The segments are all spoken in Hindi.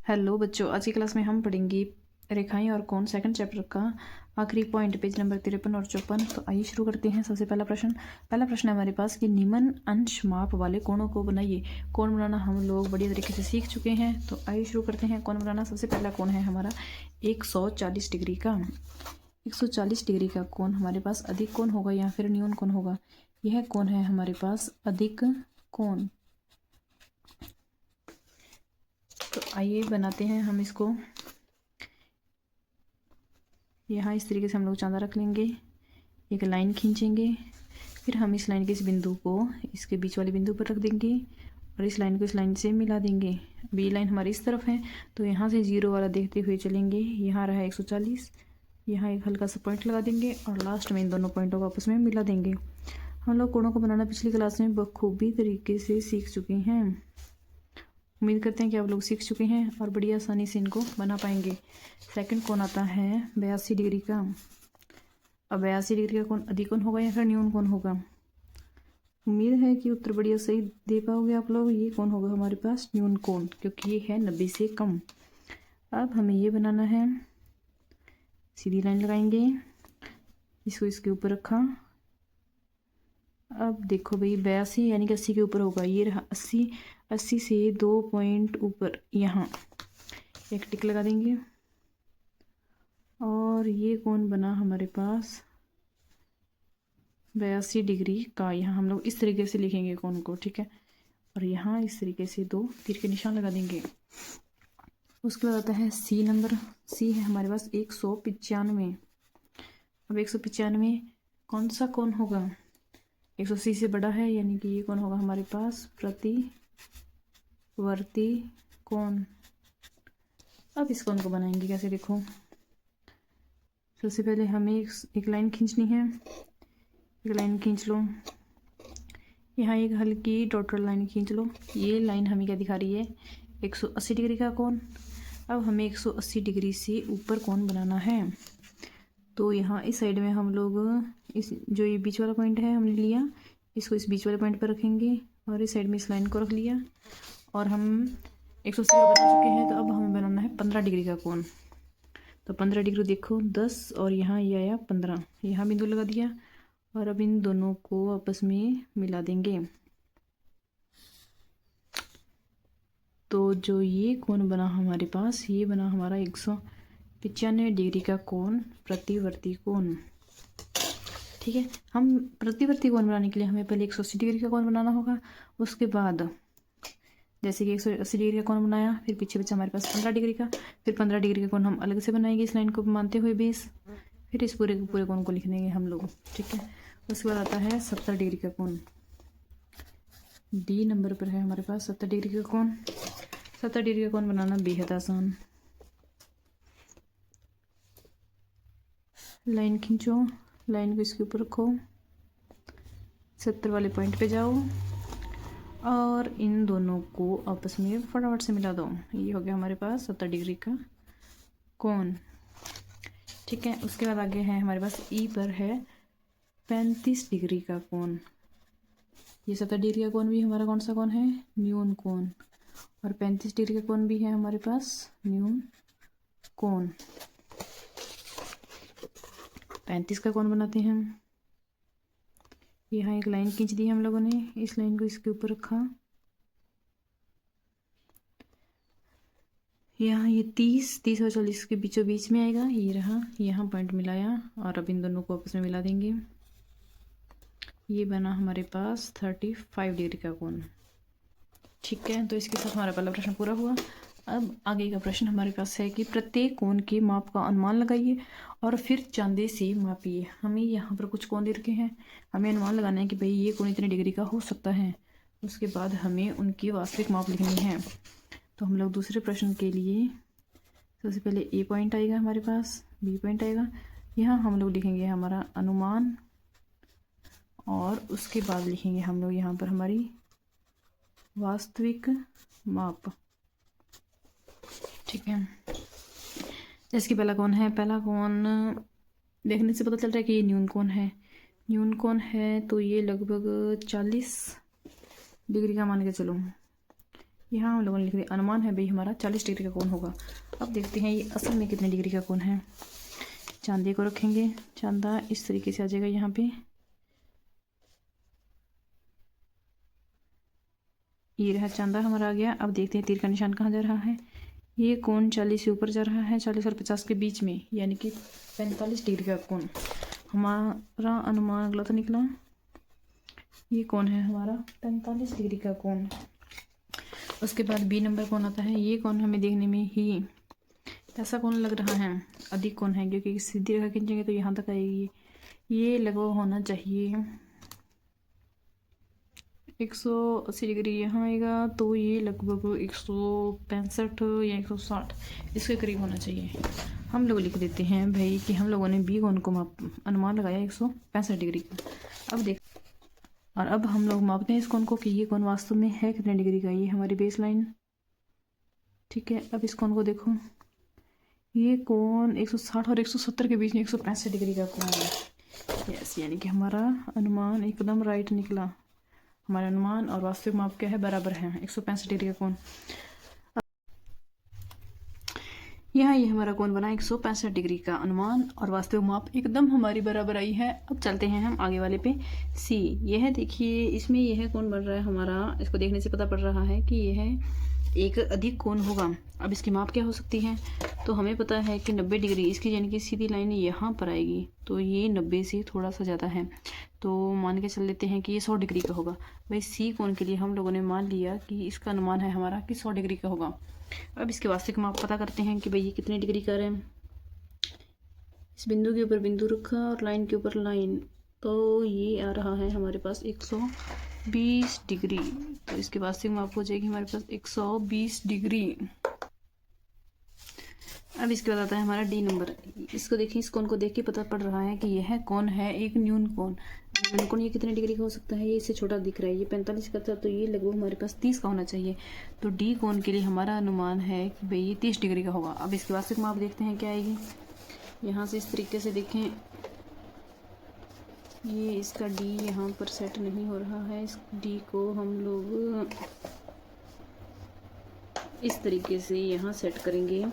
हेलो बच्चों, आज की क्लास में हम पढ़ेंगे रेखाएं और कोण, सेकंड चैप्टर का आखिरी पॉइंट, पेज नंबर 53 और 54। तो आइए शुरू करते हैं। सबसे पहला प्रश्न है हमारे पास कि निम्न अंश माप वाले कोणों को बनाइए। कोण बनाना हम लोग बढ़िया तरीके से सीख चुके हैं, तो आइए शुरू करते हैं कोण बनाना। सबसे पहला कोण है हमारा 140 डिग्री का। 140 डिग्री का कोण हमारे पास अधिक कोण होगा या फिर न्यून कोण होगा? यह कोण है हमारे पास अधिक कोण। तो आइए बनाते हैं हम इसको। यहाँ इस तरीके से हम लोग चांदा रख लेंगे, एक लाइन खींचेंगे, फिर हम इस लाइन के इस बिंदु को इसके बीच वाले बिंदु पर रख देंगे और इस लाइन को इस लाइन से मिला देंगे। अब ये लाइन हमारी इस तरफ है, तो यहाँ से जीरो वाला देखते हुए चलेंगे। यहाँ रहा 140, यहाँ एक हल्का सा पॉइंट लगा देंगे और लास्ट में इन दोनों पॉइंटों को आपस में मिला देंगे। हम लोग कोणों को बनाना पिछली क्लास में बखूबी तरीके से सीख चुके हैं। उम्मीद करते हैं कि आप लोग सीख चुके हैं और बड़ी आसानी से इनको बना पाएंगे। सेकंड कोण आता है 82 डिग्री का। अब 82 डिग्री का कोण अधिक कोण होगा या फिर न्यून कोण होगा? उम्मीद है कि उत्तर बढ़िया सही दे पाओगे आप लोग। ये कोण होगा हमारे पास न्यून कोण, क्योंकि ये है 90 से कम। अब हमें ये बनाना है, सीधी लाइन लगाएंगे, इसको इसके ऊपर रखा। अब देखो भाई 82 यानी कि 80 के ऊपर होगा। ये रहा 80, 80 से 2 पॉइंट ऊपर यहाँ एक टिक लगा देंगे और ये कोण बना हमारे पास 82 डिग्री का। यहाँ हम लोग इस तरीके से लिखेंगे कोण को, ठीक है। और यहाँ इस तरीके से 2 तीर के निशान लगा देंगे। उसके बाद आता है सी नंबर। सी है हमारे पास 195। अब 195 कौन सा कोण होगा? 180 से बड़ा है, यानी कि ये कोण होगा हमारे पास प्रतिवर्ती कोण। अब इस कोण को बनाएंगे कैसे, देखो। सबसे पहले हमें एक लाइन खींचनी है। एक लाइन खींच लो, यहाँ एक हल्की डॉटेड लाइन खींच लो। ये लाइन हमें क्या दिखा रही है? 180 डिग्री का कोण। अब हमें 180 डिग्री से ऊपर कोण बनाना है, तो यहाँ इस साइड में हम लोग इस जो ये बीच वाला पॉइंट है हमने लिया, इसको इस बीच वाले पॉइंट पर रखेंगे और इस साइड में इस लाइन को रख लिया और हम 180 का बना चुके हैं। तो अब हमें बनाना है 15 डिग्री का कोण। तो 15 डिग्री देखो 10 और यहाँ ये आया 15, यहाँ बिंदु लगा दिया और अब इन दोनों को आपस में मिला देंगे। तो जो ये कोण बना हमारे पास, ये बना हमारा 195 डिग्री का कोण, प्रतिवर्ती कोण, ठीक है। हम प्रतिवर्ती कोण बनाने के लिए हमें पहले 180 डिग्री का कोण बनाना होगा। उसके बाद जैसे कि 180 डिग्री का कोण बनाया, फिर पीछे बचा हमारे पास 15 डिग्री का। फिर 15 डिग्री का कोण हम अलग से बनाएंगे इस लाइन को मानते हुए बेस। फिर इस पूरे कोण को लिख लेंगे हम लोग, ठीक है। उसके बाद आता है 70 डिग्री का कोण। डी नंबर पर है हमारे पास 70 डिग्री का कोण। 70 डिग्री का कोण बनाना बेहद आसान। लाइन खींचो, लाइन को इसके ऊपर रखो, 70 वाले पॉइंट पे जाओ और इन दोनों को आपस में फटाफट से मिला दो। ये हो गया हमारे पास 70 डिग्री का कोण, ठीक है। उसके बाद आगे है हमारे पास ई पर है 35 डिग्री का कोण। ये 70 डिग्री का कोण भी हमारा कौन सा कोण है? न्यून कोण। और 35 डिग्री का कोण भी है हमारे पास न्यून कोण। 35 का कोण बनाते हैं हम। यहाँ एक लाइन खींच दी हम लोगों ने, इस लाइन को इसके ऊपर रखा। यहाँ ये 30 और 40 के बीचों बीच में आएगा, ये रहा। यहाँ पॉइंट मिलाया और अब इन दोनों को आपस में मिला देंगे। ये बना हमारे पास 35 डिग्री का कोण, ठीक है। तो इसके साथ हमारा पहला प्रश्न पूरा हुआ। अब आगे का प्रश्न हमारे पास है कि प्रत्येक कोण के माप का अनुमान लगाइए और फिर चांदे से मापिए। हमें यहाँ पर कुछ कोण दे रखे हैं, हमें अनुमान लगाना है कि भाई ये कोण इतने डिग्री का हो सकता है। उसके बाद हमें उनकी वास्तविक माप लिखनी है। तो हम लोग दूसरे प्रश्न के लिए सबसे पहले ए पॉइंट आएगा हमारे पास, बी पॉइंट आएगा। यहाँ हम लोग लिखेंगे हमारा अनुमान और उसके बाद लिखेंगे हम लोग यहाँ पर हमारी वास्तविक माप, ठीक है। जैसे कि पहला कोण है, पहला कोण देखने से पता चल रहा है कि ये न्यून कोण है। न्यून कोण है तो ये लगभग 40 डिग्री का मान के चलो। यहाँ हम लोगों ने लिख दिया अनुमान है भाई हमारा 40 डिग्री का कोण होगा। अब देखते हैं ये असल में कितने डिग्री का कोण है। चांदी को रखेंगे, चांदा इस तरीके से आ जाएगा यहाँ पे, ये रहा चांदा हमारा आ गया। अब देखते हैं तीर का निशान कहाँ जा रहा है। ये कोण 40 से ऊपर जा रहा है, 40 और 50 के बीच में, यानी कि 45 डिग्री का कोण। हमारा अनुमान गलत निकला, ये कोण है हमारा 45 डिग्री का कोण। उसके बाद बी नंबर कोण आता है। ये कोण हमें देखने में ही ऐसा कोण लग रहा है, अधिक कोण है, क्योंकि सीधी रेखा खींचेंगे तो यहाँ तक आएगी। ये लगभग होना चाहिए 180 डिग्री यहाँ आएगा, तो ये लगभग 165 या 160 इसके करीब होना चाहिए। हम लोग लिख देते हैं भाई कि हम लोगों ने बी कोण को अनुमान लगाया 165 डिग्री का। अब देख, और अब हम लोग मापते हैं इस कोण को कि ये कोण वास्तव में है कितने डिग्री का। ये हमारी बेस लाइन, ठीक है। अब इस कोण को देखो, ये कोण 160 और 170 के बीच में 165 डिग्री का कोण है। यस, यानी कि हमारा अनुमान एकदम राइट निकला। हमारा अनुमान और वास्तविक माप क्या है, बराबर है, 165 डिग्री का कोण। यहाँ ये हमारा कोण बना 165 डिग्री का। अनुमान और वास्तविक माप एकदम हमारी बराबर आई है। अब चलते हैं हम आगे वाले पे, सी। यह देखिए, इसमें यह कोण बन रहा है हमारा, इसको देखने से पता पड़ रहा है कि यह एक अधिक कोण होगा। अब इसकी माप क्या हो सकती है, तो हमें पता है कि 90 डिग्री इसकी, यानी कि सीधी लाइन यहाँ पर आएगी, तो ये 90 से थोड़ा सा ज़्यादा है, तो मान के चल लेते हैं कि ये 100 डिग्री का होगा। भाई सी कोण के लिए हम लोगों ने मान लिया कि इसका अनुमान है हमारा कि 100 डिग्री का होगा। अब इसके वास्तविक माप पता करते हैं कि भाई ये कितने डिग्री का है। इस बिंदु के ऊपर बिंदु रखा और लाइन के ऊपर लाइन, तो ये आ रहा है हमारे पास 120 डिग्री। तो इसके वास्तविक माप हो जाएगी हमारे पास 120 डिग्री। अब इसके बाद आता है हमारा डी नंबर। इसको देखिए, इस कोण को देख के पता पड़ रहा है कि यह कोण है एक न्यून कोण। न्यून कोण ये कितने डिग्री का हो सकता है, ये इससे छोटा दिख रहा है, ये 45 का था, तो ये लगभग हमारे पास 30 का होना चाहिए। तो डी कोण के लिए हमारा अनुमान है कि भाई ये 30 डिग्री का होगा। अब इसके वास्तविक माप देखते हैं क्या आएगी। यहाँ से इस तरीके से देखें, ये इसका डी यहाँ पर सेट नहीं हो रहा है। इस डी को हम लोग इस तरीके से यहाँ सेट करेंगे।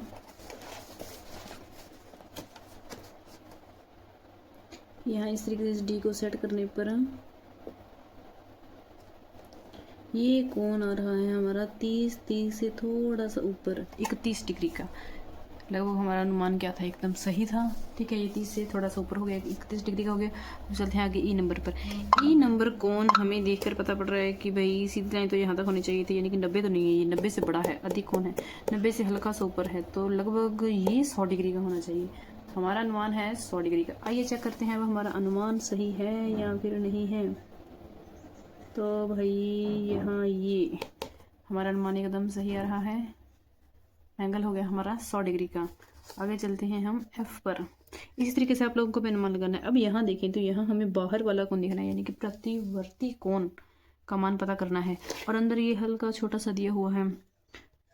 यहाँ इस तरीके से डी को सेट करने पर ये कोण आ रहा है हमारा 30 से थोड़ा सा ऊपर 31 डिग्री का। लगभग हमारा अनुमान क्या था, एकदम सही था, ठीक है। ये 30 से थोड़ा सा ऊपर हो गया, 31 डिग्री का हो गया। तो चलते हैं आगे ई नंबर पर। ई नंबर कोण हमें देखकर पता पड़ रहा है कि भाई सीधी लाइन तो यहाँ तक होनी चाहिए थी, यानी कि 90 तो नहीं है, ये 90 से बड़ा है, अधिक कोण है, 90 से हल्का सा ऊपर है, तो लगभग ये 100 डिग्री का होना चाहिए। हमारा अनुमान है 100 डिग्री का। आइए चेक करते हैं अब हमारा अनुमान सही है या फिर नहीं है। तो भाई यहाँ ये हमारा अनुमान एकदम सही आ रहा है, एंगल हो गया हमारा 100 डिग्री का। आगे चलते हैं हम एफ पर। इसी तरीके से आप लोगों को भी अनुमान लगाना है। अब यहाँ देखें तो यहाँ हमें बाहर वाला कोण देखना है, यानी कि प्रतिवर्ती कोण का मान पता करना है, और अंदर ये हल्का छोटा सा दिया हुआ है,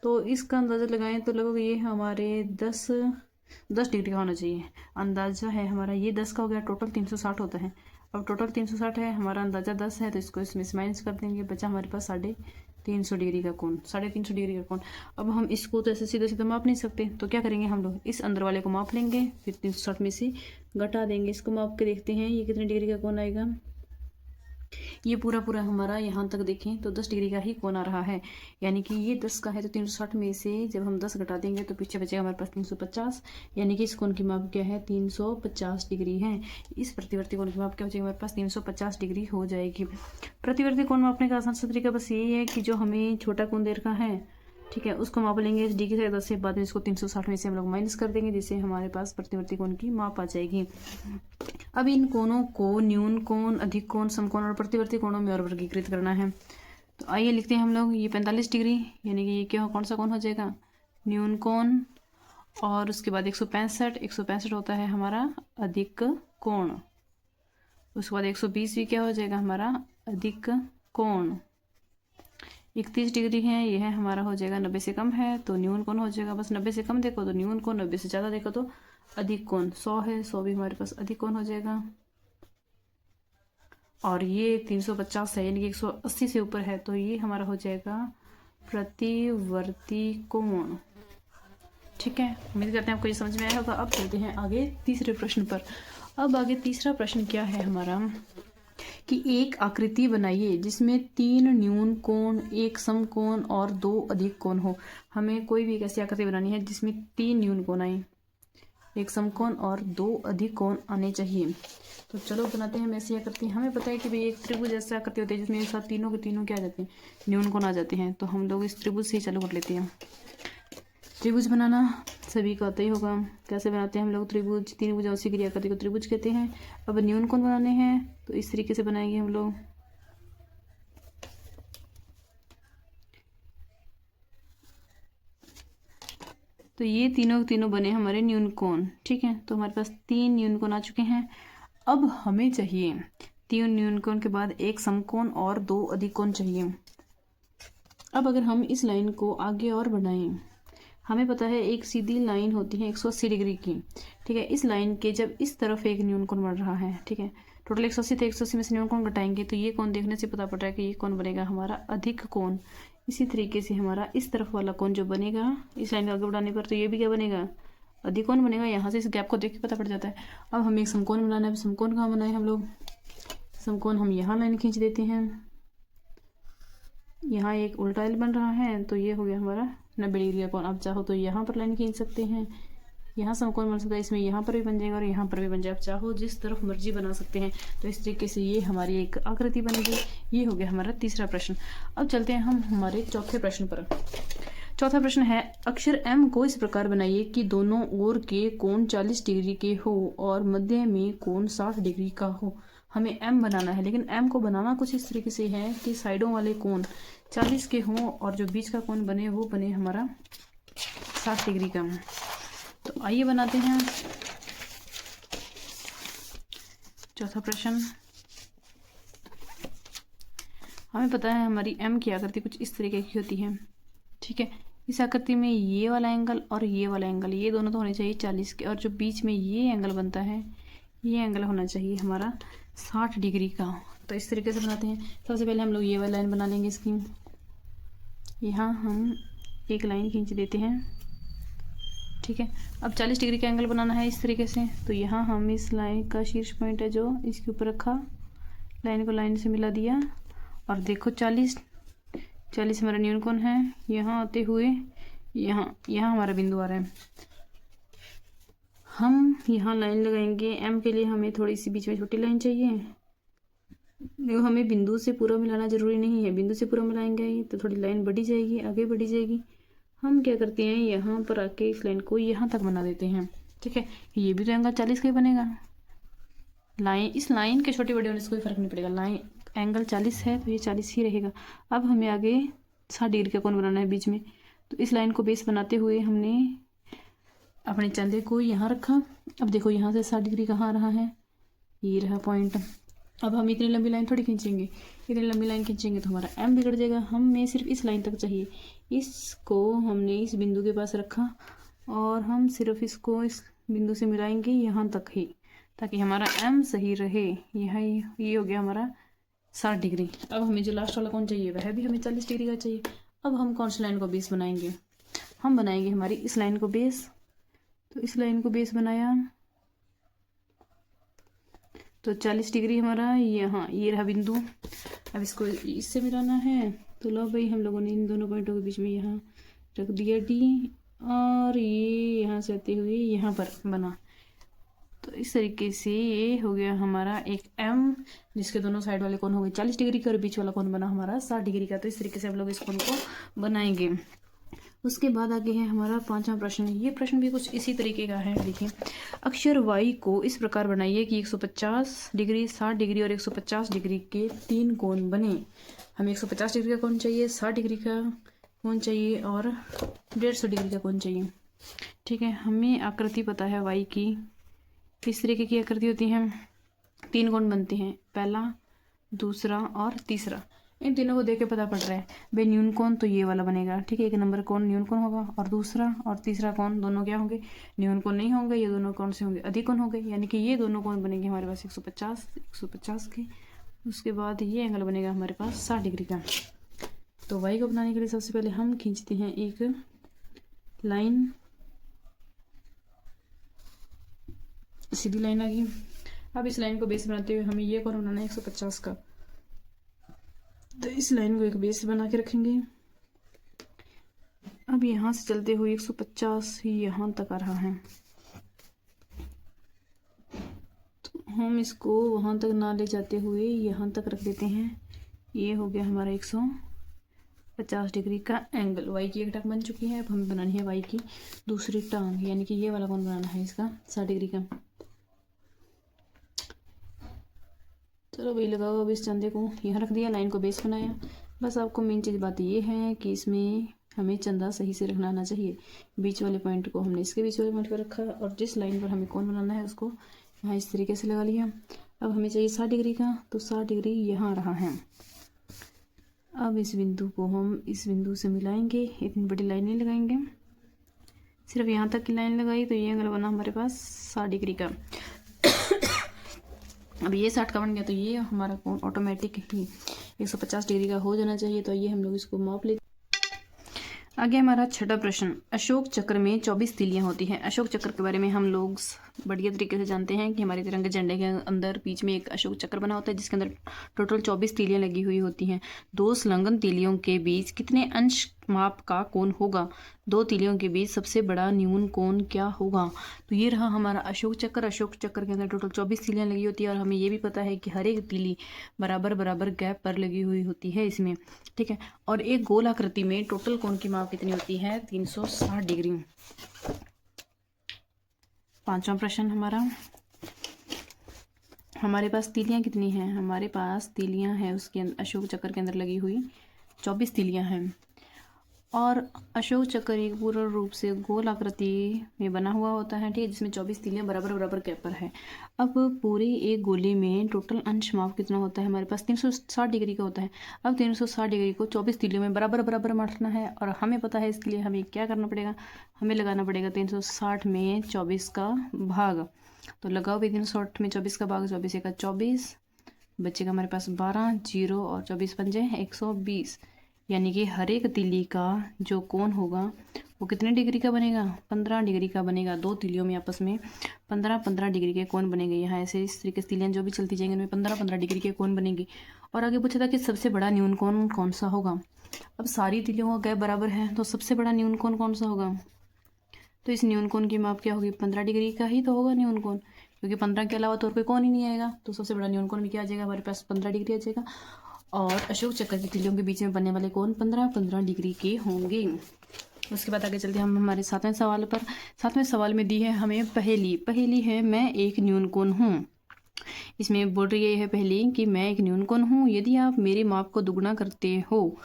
तो इसका अंदाज़ा लगाएं तो लगभग ये हमारे 10 डिग्री का होना चाहिए। अंदाज़ा है हमारा ये 10 का हो गया, टोटल 360 होता है। अब टोटल 360 है, हमारा अंदाज़ा 10 है, तो इसको इसमें से माइनस कर देंगे, बचा हमारे पास 350 डिग्री का कोण, 350 डिग्री का कोण। अब हम इसको तो ऐसे सीधा सीधा माप नहीं सकते, तो क्या करेंगे हम लोग, इस अंदर वाले को माप लेंगे, फिर 360 में से घटा देंगे। इसको माप के देखते हैं ये कितने डिग्री का कोण आएगा। ये पूरा हमारा यहाँ तक देखें तो 10 डिग्री का ही कोण आ रहा है, यानी कि ये 10 का है, तो 360 में से जब हम 10 घटा देंगे तो पीछे बचेगा हमारे पास 350, यानी कि इस कोण की माप क्या है, 350 डिग्री है। इस प्रतिवर्ती कोण की माप क्या हो जाएगी हमारे पास, 350 डिग्री हो जाएगी। प्रतिवर्ती कोण मापने का आसान सा तरीका बस यही है कि जो हमें छोटा कोण दे रखा है, ठीक है, उसको माप लेंगे इस डी की जगह 10 से, बाद में इसको 360 में से हम लोग माइनस कर देंगे, जिससे हमारे पास प्रतिवर्ती कोण की माप आ जाएगी। अब इन कोणों को न्यून कोण, अधिक कोण, समकोण और प्रतिवर्ती कोणों में और वर्गीकृत करना है। तो आइए लिखते हैं हम लोग, ये 45 डिग्री, यानी कि ये क्या, कौन सा कोण हो जाएगा, न्यून कोण, और उसके बाद 165 होता है हमारा अधिक कोण। उसके बाद 120 भी क्या हो जाएगा हमारा अधिक कोण। 31 डिग्री है, यह है हमारा हो जाएगा 90 से कम है तो न्यून कोण हो जाएगा। बस 90 से कम देखो तो न्यून कोण, 90 से ज़्यादा देखो तो अधिक कोण। 100 है, 100 भी हमारे पास अधिक कोण हो जाएगा। और ये 350 है, यानी कि 180 से ऊपर है, तो ये हमारा हो जाएगा प्रतिवर्ती कोण। ठीक है, उम्मीद करते हैं आपको ये समझ में आया होगा। अब चलते हैं आगे तीसरे प्रश्न पर। अब आगे तीसरा प्रश्न क्या है हमारा कि एक आकृति बनाइए जिसमें 3 न्यून कोण, एक समकोण और 2 अधिक कोण हो। हमें कोई भी एक ऐसी आकृति बनानी है जिसमें 3 न्यून कोण आए, एक समकोण और 2 अधिक कोण आने चाहिए। तो चलो बनाते हैं हम ऐसी आकृति। हमें पता है कि भाई एक त्रिभुज ऐसा आकृति होती है जिसमें एक साथ तीनों के तीनों क्या आ जाते हैं, न्यून कोण आ जाते हैं। तो हम लोग इस त्रिभुज से ही चालू कर लेते हैं। त्रिभुज बनाना सभी का आता ही होगा। कैसे बनाते हैं हम लोग त्रिभुज? 3 भुजाओं से घिरी आकृति को त्रिभुज कहते हैं। अब न्यून कोण बनाने हैं तो इस तरीके से बनाएंगे हम लोग। तो ये तीनों तीनों बने हमारे न्यून कोण। ठीक है, तो हमारे पास 3 न्यून कोण आ चुके हैं। अब हमें चाहिए 3 न्यून कोण के बाद एक समकोण और 2 अधिक कोण चाहिए। अब अगर हम इस लाइन को आगे और बढ़ाएं, हमें पता है एक सीधी लाइन होती है 180 डिग्री की। ठीक है, इस लाइन के जब इस तरफ एक न्यून कोण बन रहा है, ठीक है, टोटल 180 थे, 180 में से न्यून कोण घटाएंगे तो ये कोण देखने से पता पड़ रहा है कि ये कोण बनेगा हमारा अधिक कोण। इसी तरीके से हमारा इस तरफ वाला कोण जो बनेगा इस लाइन को आगे बढ़ाने पर, तो ये भी क्या बनेगा, अधिक कोण बनेगा। यहाँ से इस गैप को देख के पता पड़ जाता है। अब हमें एक समकोण बनाना है। समकोण कहाँ बनाए हम लोग? समकोण हम यहाँ लाइन खींच देते हैं। यहाँ एक उल्टा एल बन रहा है तो ये हो गया हमारा 90 डिग्री का कोण। अब चाहो तो यहाँ पर लाइन खींच सकते हैं, यहाँ समकोण बन सकता है, इसमें यहाँ पर भी बन जाएगा और यहाँ पर भी बन जाएगा। आप चाहो जिस तरफ मर्जी बना सकते हैं। तो इस तरीके से ये हमारी एक आकृति बनेगी। ये हो गया हमारा तीसरा प्रश्न। अब चलते हैं हम हमारे चौथे प्रश्न पर। चौथा प्रश्न है अक्षर M को इस प्रकार बनाइए कि दोनों ओर के कोण 40 डिग्री के हो और मध्य में कोण 60 डिग्री का हो। हमें M बनाना है, लेकिन M को बनाना कुछ इस तरीके से है कि साइडों वाले कोण 40 के हों और जो बीच का कोण बने वो बने हमारा 60 डिग्री का। तो आइए बनाते हैं चौथा प्रश्न। हमें पता है हमारी M की आकृति कुछ इस तरीके की होती है। ठीक है, इस आकृति में ये वाला एंगल और ये वाला एंगल, ये दोनों तो होने चाहिए 40 के, और जो बीच में ये एंगल बनता है ये एंगल होना चाहिए हमारा 60 डिग्री का। तो इस तरीके से बनाते हैं। सबसे पहले हम लोग ये वाली लाइन बना लेंगे इसकी। यहाँ हम एक लाइन खींच देते हैं। ठीक है, अब 40 डिग्री का एंगल बनाना है इस तरीके से। तो यहाँ हम इस लाइन का शीर्ष पॉइंट है जो इसके ऊपर रखा, लाइन को लाइन से मिला दिया और देखो 40 हमारा न्यून कोण है। यहाँ आते हुए यहाँ हमारा बिंदु आ रहा है। हम यहाँ लाइन लगाएंगे। M के लिए हमें थोड़ी सी बीच में छोटी लाइन चाहिए। देखो हमें बिंदु से पूरा मिलाना जरूरी नहीं है। बिंदु से पूरा मिलाएंगे तो थोड़ी लाइन बढ़ी जाएगी, आगे बढ़ी जाएगी। हम क्या करते हैं, यहाँ पर आके इस लाइन को यहाँ तक बना देते हैं। ठीक है, ये भी तो एंगल 40 का ही बनेगा। इस लाइन के छोटे बड़े होने से कोई फर्क नहीं पड़ेगा। लाइन एंगल 40 है तो ये 40 ही रहेगा। अब हमें आगे 60 डिग्री का कोण बनाना है बीच में। तो इस लाइन को बेस बनाते हुए हमने अपने चंदे को यहाँ रखा। अब देखो यहाँ से 60 डिग्री कहाँ आ रहा है, ये रहा पॉइंट। अब हम इतनी लंबी लाइन थोड़ी खींचेंगे, इतनी लंबी लाइन खींचेंगे तो हमारा M बिगड़ जाएगा। हमें सिर्फ इस लाइन तक चाहिए। इसको हमने इस बिंदु के पास रखा और हम सिर्फ इसको इस बिंदु से मिलाएंगे यहाँ तक ही, ताकि हमारा M सही रहे। ये हो गया हमारा 60 डिग्री। अब हमें जो लास्ट वाला कोण चाहिए वह भी हमें 40 डिग्री का चाहिए। अब हम कौन सी लाइन को बेस बनाएंगे? हम बनाएंगे हमारी इस लाइन को बेस। तो इस लाइन को बेस बनाया तो 40 डिग्री हमारा यहाँ, ये रहा बिंदु। अब इसको इससे मिलाना है। तो लो भाई, हम लोगों ने इन दोनों पॉइंटों के बीच में यहाँ रख दिया D, और ये यहाँ से आते हुए यहाँ पर बना। तो इस तरीके से ये हो गया हमारा एक M, जिसके दोनों साइड वाले कोण हो गए 40 डिग्री का और बीच वाला कोण बना हमारा 60 डिग्री का। तो इस तरीके से हम लोग इस कोण को बनाएंगे। उसके बाद आगे है हमारा पांचवा प्रश्न। ये प्रश्न भी कुछ इसी तरीके का है। देखिए, अक्षर Y को इस प्रकार बनाइए कि 150 डिग्री, 60 डिग्री और 150 डिग्री के 3 कोण बने। हमें 150 डिग्री का कोण चाहिए, 60 डिग्री का कोण चाहिए और 150 डिग्री का कोण चाहिए। ठीक है, हमें आकृति पता है Y की इस तरीके की आकृति होती है। 3 कोण बनते हैं, पहला, दूसरा और तीसरा। इन तीनों को देख के पता पड़ रहा है भाई न्यून कोण तो ये वाला बनेगा। ठीक है, 1 नंबर कोण न्यून कोण होगा और दूसरा और तीसरा कोण दोनों क्या होंगे, न्यून कोण नहीं होंगे। ये दोनों कोण से होंगे अधिक कोण होंगे, यानी कि ये दोनों कोण बनेंगे हमारे पास 150 के। उसके बाद ये एंगल बनेगा हमारे पास 60 डिग्री का। तो y को बनाने के लिए सबसे पहले हम खींचते हैं एक लाइन, सीधी लाइन आ गई। अब इस लाइन को बेस बनाते हुए हमें ये कोण बनाना है 150 का, तो इस लाइन को एक बेस बना के रखेंगे। अब यहाँ से चलते हुए 150 ही यहाँ तक आ रहा है, तो हम इसको वहाँ तक ना ले जाते हुए यहाँ तक रख देते हैं। ये हो गया हमारा 150 डिग्री का एंगल। वाई की एक टांग बन चुकी है, अब हमें बनानी है वाई की दूसरी टांग, यानी कि ये वाला कोण बनाना है इसका 60 डिग्री का। चलो भाई लगाओ। अब इस चंदे को यहाँ रख दिया, लाइन को बेस बनाया। बस आपको मेन चीज़ बात ये है कि इसमें हमें चंदा सही से रखना आना चाहिए। बीच वाले पॉइंट को हमने इसके बीच वाले पॉइंट पर रखा और जिस लाइन पर हमें कोण बनाना है उसको यहाँ इस तरीके से लगा लिया। अब हमें चाहिए 60 डिग्री का, तो 60 डिग्री यहाँ रहा है। अब इस बिंदु को हम इस बिंदु से मिलाएंगे, इतनी बड़ी लाइन नहीं लगाएंगे, सिर्फ यहाँ तक की लाइन लगाई, तो ये एंगल बना हमारे पास 60 डिग्री का। अब ये 60 का बन गया, तो ये हमारा कोण ऑटोमेटिक ही 150 डिग्री का हो जाना चाहिए। तो ये हम लोग इसको माप लेते। आगे हमारा छठा प्रश्न, अशोक चक्र में 24 तीलियां होती हैं। अशोक चक्र के बारे में हम लोग बढ़िया तरीके से जानते हैं कि हमारे तिरंगे झंडे के अंदर बीच में एक अशोक चक्र बना होता है, जिसके अंदर टोटल 24 तीलियां लगी हुई होती हैं। दो संलग्न तीलियों के बीच कितने अंश माप का कोण होगा? दो तीलियों के बीच सबसे बड़ा न्यून कोण क्या होगा? तो ये रहा हमारा अशोक चक्र। अशोक चक्र के अंदर टोटल 24 तीलियां लगी होती है और हमें ये भी पता है कि हर एक तीली बराबर बराबर गैप पर लगी हुई होती है इसमें, ठीक है। और एक गोल आकृति में टोटल कोण की माप कितनी होती है? 360 डिग्री। पांचवा प्रश्न हमारे पास तीलियां कितनी हैं? हमारे पास तीलियां हैं उसके अशोक चक्र के अंदर लगी हुई 24 तीलियां हैं। और अशोक चक्र एक पूर्ण रूप से गोल आकृति में बना हुआ होता है, ठीक है, जिसमें 24 तीलियां बराबर बराबर गैप पर है। अब पूरे एक गोले में टोटल अंश माप कितना होता है? हमारे पास 360 डिग्री का होता है। अब 360 डिग्री को 24 तीलियों में बराबर बराबर बांटना है और हमें पता है इसके लिए हमें क्या करना पड़ेगा, हमें लगाना पड़ेगा 360 में 24 का भाग। तो लगाओ भी 360 में 24 का भाग, 24 का 24, बचेगा हमारे पास 12, 0 और 24 पंजे 120, यानी कि हर एक तीली का जो कोण होगा वो कितने डिग्री का बनेगा? 15 डिग्री का बनेगा। दो तीलियों में आपस में 15-15 डिग्री के कोण बनेंगे। यहाँ ऐसे इस तरीके से तीलियां जो भी चलती जाएंगी उनमें 15-15 डिग्री के कोण बनेंगे। और आगे पूछा था कि सबसे बड़ा न्यून कोण कौन सा होगा। अब सारी तीलियों का गैप बराबर है, तो सबसे बड़ा न्यून कोण कौन सा होगा? तो इस न्यून कोण की माप क्या होगी? 15 डिग्री का ही तो होगा न्यून कोण, क्योंकि 15 के अलावा तो और कोई कोण ही नहीं आएगा। तो सबसे बड़ा न्यून कोण भी क्या आ जाएगा? हमारे पास 15 डिग्री आ जाएगा। और अशोक चक्र की तीलियों के बीच में बनने वाले कोण 15-15 डिग्री के होंगे। उसके बाद आगे चलते हैं हम हमारे 7वें सवाल पर। 7वें सवाल में दी है हमें पहेली है मैं एक न्यून कोण हूँ। इसमें बोल रही है पहली कि मैं एक न्यून कोण हूँ, यदि आप मेरे माप को दुगुना करते हो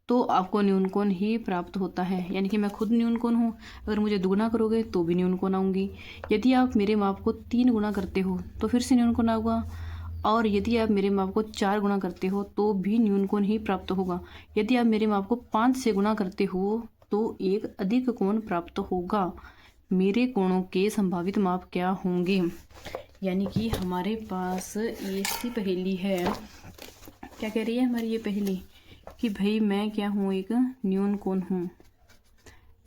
तो आपको न्यून कोण ही प्राप्त होता है। यानी कि मैं खुद न्यून कोण हूँ, अगर मुझे दुगुना करोगे तो भी न्यून कोण आऊँगी। यदि आप मेरे माप को 3 गुना करते हो तो फिर से न्यून कोण आऊँगा, और यदि आप मेरे माप को 4 गुना करते हो तो भी न्यून कोण ही प्राप्त होगा। यदि आप मेरे माप को 5 से गुना करते हो तो एक अधिक कोण प्राप्त होगा। मेरे कोणों के संभावित माप क्या होंगे? यानी कि हमारे पास ऐसी पहेली है। क्या कह रही है हमारी ये पहेली कि भाई मैं क्या हूँ? एक न्यून कोण हूँ।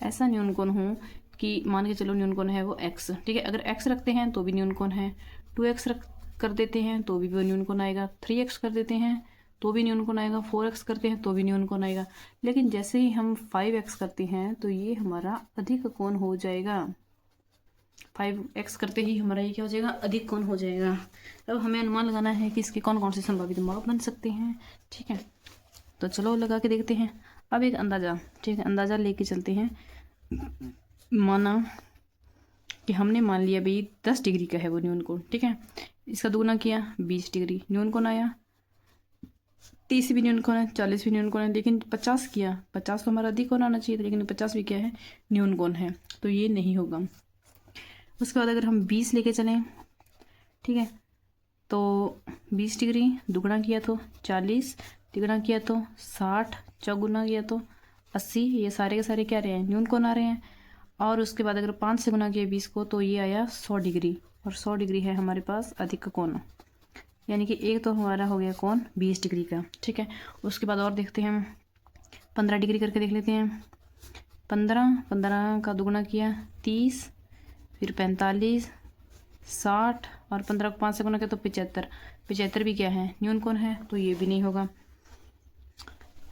ऐसा न्यून कोण हूँ कि मान के चलो न्यून कोण है वो x, ठीक है। अगर x रखते हैं तो भी न्यून कोण है, 2x कर देते हैं तो भी न्यून कोण आएगा, 3x कर देते हैं तो भी न्यून कोण आएगा, 4x करते हैं तो भी न्यून कोण आएगा। लेकिन जैसे ही हम 5x करते हैं तो ये हमारा अधिक कोण हो जाएगा। 5x करते ही हमारा ये क्या हो जाएगा? अधिक कोण हो जाएगा। अब हमें अनुमान लगाना है कि इसके कौन कौन से संभावित माप बन सकते हैं, ठीक है। तो चलो लगा के देखते हैं। अब एक अंदाज़ा, ठीक है, अंदाज़ा लेके चलते हैं। माना कि हमने मान लिया भाई 10 डिग्री का है वो न्यून कोण, ठीक है। इसका दुगुना किया 20 डिग्री न्यून कोण आया, 30 भी न्यून कोण है, 40 भी न्यून कोण है। लेकिन 50 किया, 50 तो हमारा अधिक कोण आना चाहिए था, लेकिन 50 भी क्या है? न्यून कोण है, तो ये नहीं होगा। उसके बाद अगर हम 20 लेके चलें, ठीक है, तो 20 डिग्री दुगुना किया तो 40, तिगुना किया तो 60, चौगुना किया तो 80, ये सारे के सारे क्या रहे हैं? न्यून कोण आ रहे हैं। और उसके बाद अगर 5 से गुना किया 20 को तो ये आया 100 डिग्री, और 100 डिग्री है हमारे पास अधिक कोण। यानी कि एक तो हमारा हो गया कोण 20 डिग्री का, ठीक है। उसके बाद और देखते हैं हम 15 डिग्री करके देख लेते हैं। 15 का दुगुना किया 30, फिर 45, 60 और 15 को 5 से गुना किया तो 75। 75 भी क्या है, न्यून कोण है, तो ये भी नहीं होगा।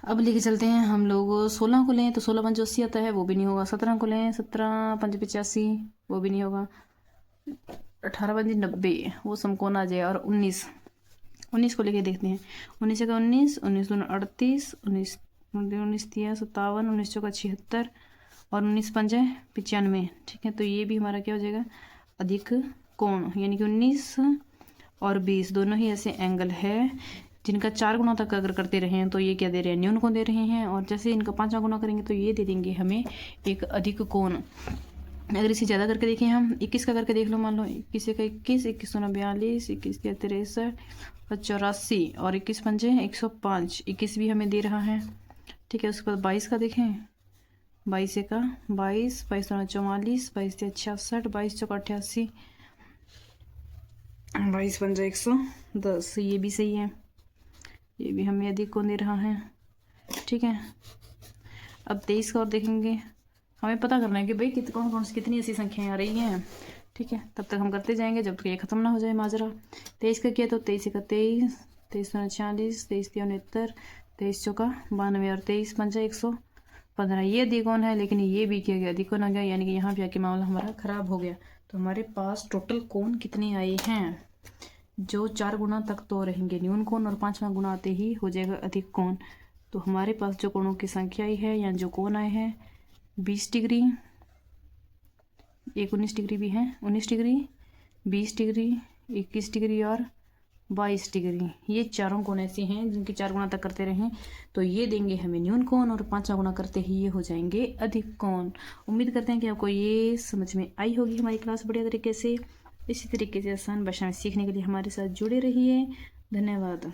अब लेके चलते हैं हम लोग 16 को लें तो 16 पंच 80 आता है, वो भी नहीं होगा। 17 को लें 17 पंच 85, वो भी नहीं होगा। 18 पंच 90, वो समकोण आ जाए। और 19 को लेके देखते हैं। 19 का 19, 19 दूनी 38, 19 19 तिया 57, 19 चौका 76 और 19 पंच 95। ठीक है, तो ये भी हमारा क्या हो जाएगा, अधिक कोण। यानी कि 19 और 20 दोनों ही ऐसे एंगल है जिनका 4 गुना तक अगर करते रहें तो ये क्या दे रहे हैं, न्यून कोण दे रहे हैं। और जैसे इनका 5वां गुना करेंगे तो ये दे देंगे हमें एक अधिक कोण। अगर इसे ज़्यादा करके देखें हम, 21 का करके देख लो, मान लो 21 का 21, 21 दूना 42, 21 तिया 63 और 84 और 21 पंजे 105, 21 भी हमें दे रहा है। ठीक है, उसके बाद 22 का देखें, 22 का 22, 22 दूना 44, 22 तिया 66, 22 चौका 88, 22 पंजा 110, ये भी सही है, ये भी हमें अधिक कोण दे रहा है। ठीक है, अब 23 का और देखेंगे। हमें पता करना है कि भाई कौन कौन सी कितनी ऐसी संख्याएं आ रही हैं। ठीक है, तब तक हम करते जाएंगे जब तक ये ख़त्म ना हो जाए माजरा। 23 का किया तो 23 का 23, 23 दूना 46, 23 तिया 69, 23 चौका 92 और 23 पंजा 115। ये अधिक कोण है, लेकिन ये भी किया गया अधिक कोण आ गया, यानी कि यहाँ पे आके मामला हमारा ख़राब हो गया। तो हमारे पास टोटल कोण कितने आए हैं, जो 4 गुना तक तो रहेंगे न्यून कोण और 5वां गुना आते ही हो जाएगा अधिक कोण। तो हमारे पास जो कोणों की संख्या आई है या जो कोण आए हैं 20 डिग्री, एक 19 डिग्री भी है, 19 डिग्री, 20 डिग्री, 21 डिग्री और 22 डिग्री। ये चारों कोण ऐसे हैं जिनके 4 गुना तक करते रहें तो ये देंगे हमें न्यून कोण और 5वां गुना करते ही ये हो जाएंगे अधिक कोण। उम्मीद करते हैं कि आपको ये समझ में आई होगी हमारी क्लास बढ़िया तरीके से। इसी तरीके से आसान भाषा में सीखने के लिए हमारे साथ जुड़े रहिए। धन्यवाद।